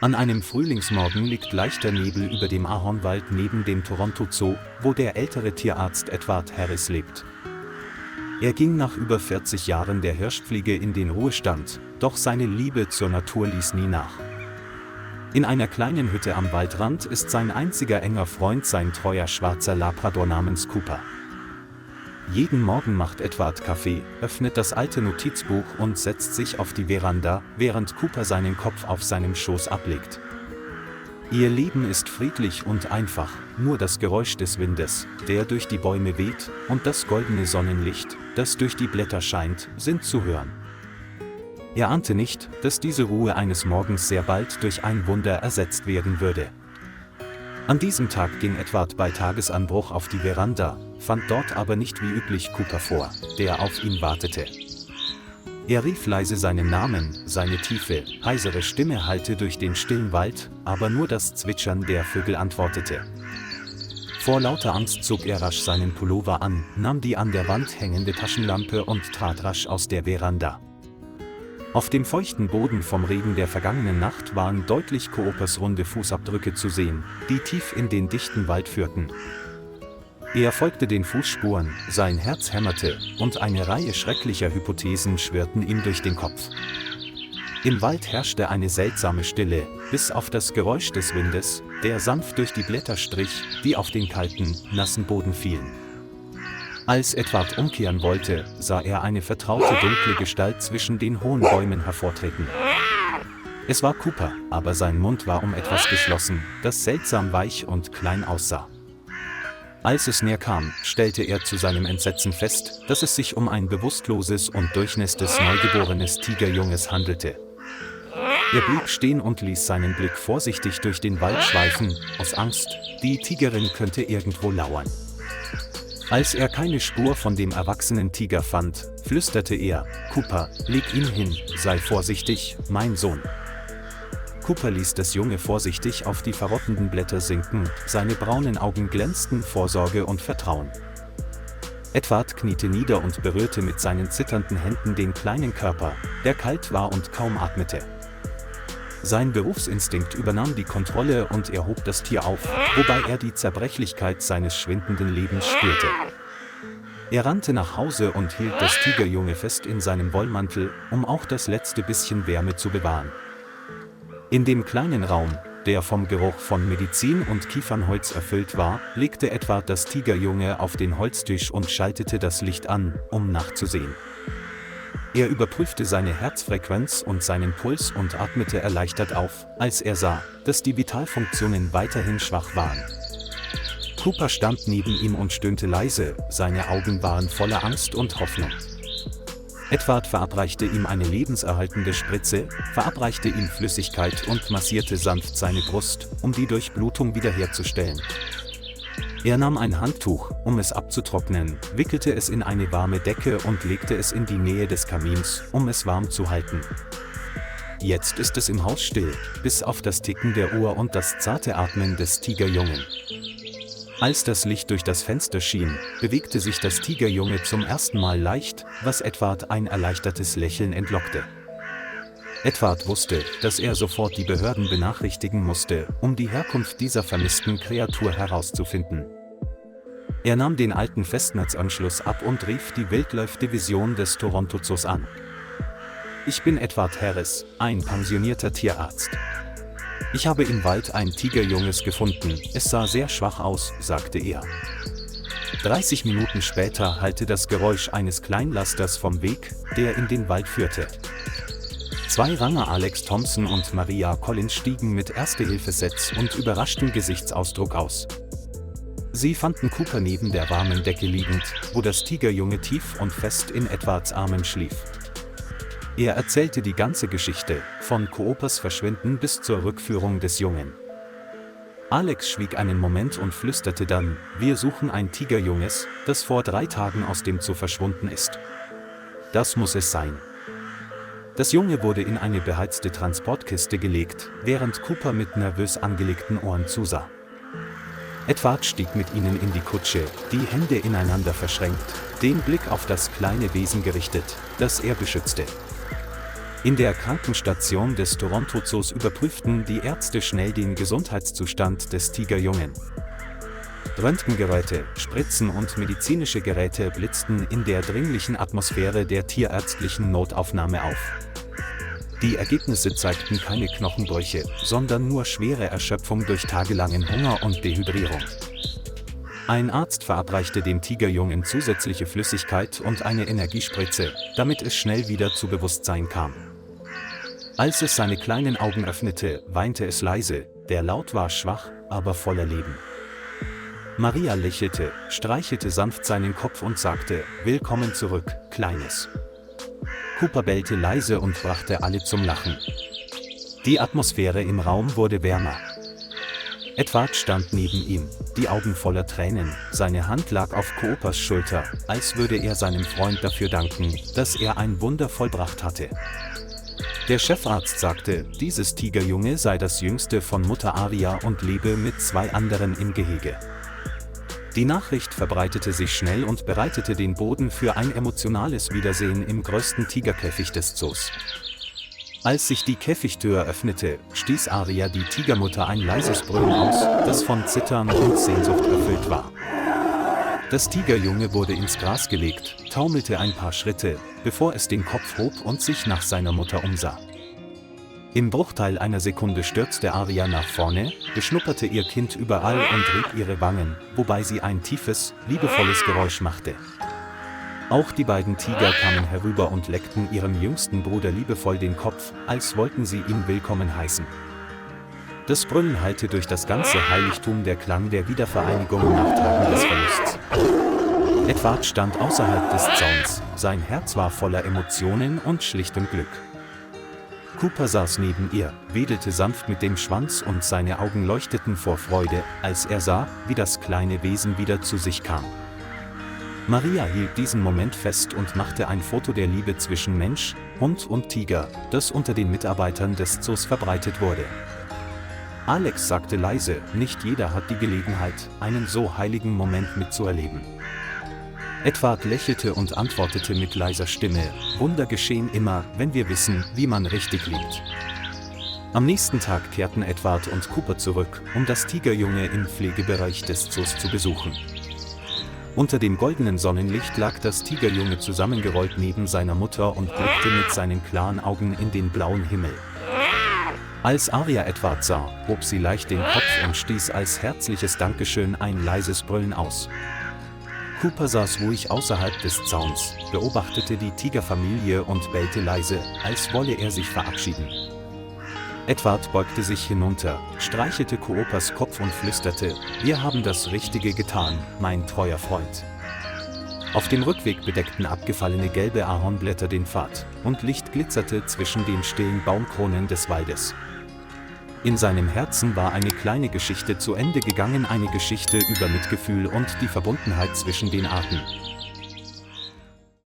An einem Frühlingsmorgen liegt leichter Nebel über dem Ahornwald neben dem Toronto Zoo, wo der ältere Tierarzt Edward Harris lebt. Er ging nach über 40 Jahren der Hirschpflege in den Ruhestand, doch seine Liebe zur Natur ließ nie nach. In einer kleinen Hütte am Waldrand ist sein einziger enger Freund sein treuer schwarzer Labrador namens Cooper. Jeden Morgen macht Edward Kaffee, öffnet das alte Notizbuch und setzt sich auf die Veranda, während Cooper seinen Kopf auf seinem Schoß ablegt. Ihr Leben ist friedlich und einfach, nur das Geräusch des Windes, der durch die Bäume weht, und das goldene Sonnenlicht, das durch die Blätter scheint, sind zu hören. Er ahnte nicht, dass diese Ruhe eines Morgens sehr bald durch ein Wunder ersetzt werden würde. An diesem Tag ging Edward bei Tagesanbruch auf die Veranda, fand dort aber nicht wie üblich Cooper vor, der auf ihn wartete. Er rief leise seinen Namen, seine tiefe, heisere Stimme hallte durch den stillen Wald, aber nur das Zwitschern der Vögel antwortete. Vor lauter Angst zog er rasch seinen Pullover an, nahm die an der Wand hängende Taschenlampe und trat rasch aus der Veranda. Auf dem feuchten Boden vom Regen der vergangenen Nacht waren deutlich Coopers runde Fußabdrücke zu sehen, die tief in den dichten Wald führten. Er folgte den Fußspuren, sein Herz hämmerte, und eine Reihe schrecklicher Hypothesen schwirrten ihm durch den Kopf. Im Wald herrschte eine seltsame Stille, bis auf das Geräusch des Windes, der sanft durch die Blätter strich, die auf den kalten, nassen Boden fielen. Als Edward umkehren wollte, sah er eine vertraute dunkle Gestalt zwischen den hohen Bäumen hervortreten. Es war Cooper, aber sein Mund war um etwas geschlossen, das seltsam weich und klein aussah. Als es näher kam, stellte er zu seinem Entsetzen fest, dass es sich um ein bewusstloses und durchnässtes neugeborenes Tigerjunges handelte. Er blieb stehen und ließ seinen Blick vorsichtig durch den Wald schweifen, aus Angst, die Tigerin könnte irgendwo lauern. Als er keine Spur von dem erwachsenen Tiger fand, flüsterte er: »Cooper, leg ihn hin, sei vorsichtig, mein Sohn.« Cooper ließ das Junge vorsichtig auf die verrottenden Blätter sinken, seine braunen Augen glänzten vor Sorge und Vertrauen. Edward kniete nieder und berührte mit seinen zitternden Händen den kleinen Körper, der kalt war und kaum atmete. Sein Berufsinstinkt übernahm die Kontrolle und er hob das Tier auf, wobei er die Zerbrechlichkeit seines schwindenden Lebens spürte. Er rannte nach Hause und hielt das Tigerjunge fest in seinem Wollmantel, um auch das letzte bisschen Wärme zu bewahren. In dem kleinen Raum, der vom Geruch von Medizin und Kiefernholz erfüllt war, legte Edward das Tigerjunge auf den Holztisch und schaltete das Licht an, um nachzusehen. Er überprüfte seine Herzfrequenz und seinen Puls und atmete erleichtert auf, als er sah, dass die Vitalfunktionen weiterhin schwach waren. Cooper stand neben ihm und stöhnte leise, seine Augen waren voller Angst und Hoffnung. Edward verabreichte ihm eine lebenserhaltende Spritze, verabreichte ihm Flüssigkeit und massierte sanft seine Brust, um die Durchblutung wiederherzustellen. Er nahm ein Handtuch, um es abzutrocknen, wickelte es in eine warme Decke und legte es in die Nähe des Kamins, um es warm zu halten. Jetzt ist es im Haus still, bis auf das Ticken der Uhr und das zarte Atmen des Tigerjungen. Als das Licht durch das Fenster schien, bewegte sich das Tigerjunge zum ersten Mal leicht, was Edward ein erleichtertes Lächeln entlockte. Edward wusste, dass er sofort die Behörden benachrichtigen musste, um die Herkunft dieser vermissten Kreatur herauszufinden. Er nahm den alten Festnetzanschluss ab und rief die Wildlife-Division des Toronto Zoos an. »Ich bin Edward Harris, ein pensionierter Tierarzt. Ich habe im Wald ein Tigerjunges gefunden, es sah sehr schwach aus«, sagte er. 30 Minuten später hallte das Geräusch eines Kleinlasters vom Weg, der in den Wald führte. 2 Ranger Alex Thompson und Maria Collins stiegen mit Erste-Hilfe-Sets und überraschtem Gesichtsausdruck aus. Sie fanden Cooper neben der warmen Decke liegend, wo das Tigerjunge tief und fest in Edwards Armen schlief. Er erzählte die ganze Geschichte, von Coopers Verschwinden bis zur Rückführung des Jungen. Alex schwieg einen Moment und flüsterte dann: »Wir suchen ein Tigerjunges, das vor 3 Tagen aus dem Zoo verschwunden ist. Das muss es sein.« Das Junge wurde in eine beheizte Transportkiste gelegt, während Cooper mit nervös angelegten Ohren zusah. Edward stieg mit ihnen in die Kutsche, die Hände ineinander verschränkt, den Blick auf das kleine Wesen gerichtet, das er beschützte. In der Krankenstation des Toronto Zoos überprüften die Ärzte schnell den Gesundheitszustand des Tigerjungen. Röntgengeräte, Spritzen und medizinische Geräte blitzten in der dringlichen Atmosphäre der tierärztlichen Notaufnahme auf. Die Ergebnisse zeigten keine Knochenbrüche, sondern nur schwere Erschöpfung durch tagelangen Hunger und Dehydrierung. Ein Arzt verabreichte dem Tigerjungen zusätzliche Flüssigkeit und eine Energiespritze, damit es schnell wieder zu Bewusstsein kam. Als es seine kleinen Augen öffnete, weinte es leise, der Laut war schwach, aber voller Leben. Maria lächelte, streichelte sanft seinen Kopf und sagte: „Willkommen zurück, Kleines." Cooper bellte leise und brachte alle zum Lachen. Die Atmosphäre im Raum wurde wärmer. Edward stand neben ihm, die Augen voller Tränen, seine Hand lag auf Coopers Schulter, als würde er seinem Freund dafür danken, dass er ein Wunder vollbracht hatte. Der Chefarzt sagte, dieses Tigerjunge sei das jüngste von Mutter Aria und lebe mit 2 anderen im Gehege. Die Nachricht verbreitete sich schnell und bereitete den Boden für ein emotionales Wiedersehen im größten Tigerkäfig des Zoos. Als sich die Käfigtür öffnete, stieß Aria die Tigermutter ein leises Brüllen aus, das von Zittern und Sehnsucht erfüllt war. Das Tigerjunge wurde ins Gras gelegt, taumelte ein paar Schritte, bevor es den Kopf hob und sich nach seiner Mutter umsah. Im Bruchteil einer Sekunde stürzte Aria nach vorne, beschnupperte ihr Kind überall und rieb ihre Wangen, wobei sie ein tiefes, liebevolles Geräusch machte. Auch die beiden Tiger kamen herüber und leckten ihrem jüngsten Bruder liebevoll den Kopf, als wollten sie ihn willkommen heißen. Das Brüllen hallte durch das ganze Heiligtum, der Klang der Wiedervereinigung nach Tagen des Verlusts. Edward stand außerhalb des Zauns, sein Herz war voller Emotionen und schlichtem Glück. Cooper saß neben ihr, wedelte sanft mit dem Schwanz und seine Augen leuchteten vor Freude, als er sah, wie das kleine Wesen wieder zu sich kam. Maria hielt diesen Moment fest und machte ein Foto der Liebe zwischen Mensch, Hund und Tiger, das unter den Mitarbeitern des Zoos verbreitet wurde. Alex sagte leise, nicht jeder hat die Gelegenheit, einen so heiligen Moment mitzuerleben. Edward lächelte und antwortete mit leiser Stimme, Wunder geschehen immer, wenn wir wissen, wie man richtig liebt. Am nächsten Tag kehrten Edward und Cooper zurück, um das Tigerjunge im Pflegebereich des Zoos zu besuchen. Unter dem goldenen Sonnenlicht lag das Tigerjunge zusammengerollt neben seiner Mutter und blickte mit seinen klaren Augen in den blauen Himmel. Als Aria Edward sah, hob sie leicht den Kopf und stieß als herzliches Dankeschön ein leises Brüllen aus. Cooper saß ruhig außerhalb des Zauns, beobachtete die Tigerfamilie und bellte leise, als wolle er sich verabschieden. Edward beugte sich hinunter, streichelte Coopers Kopf und flüsterte, wir haben das Richtige getan, mein treuer Freund. Auf dem Rückweg bedeckten abgefallene gelbe Ahornblätter den Pfad, und Licht glitzerte zwischen den stillen Baumkronen des Waldes. In seinem Herzen war eine kleine Geschichte zu Ende gegangen, eine Geschichte über Mitgefühl und die Verbundenheit zwischen den Arten.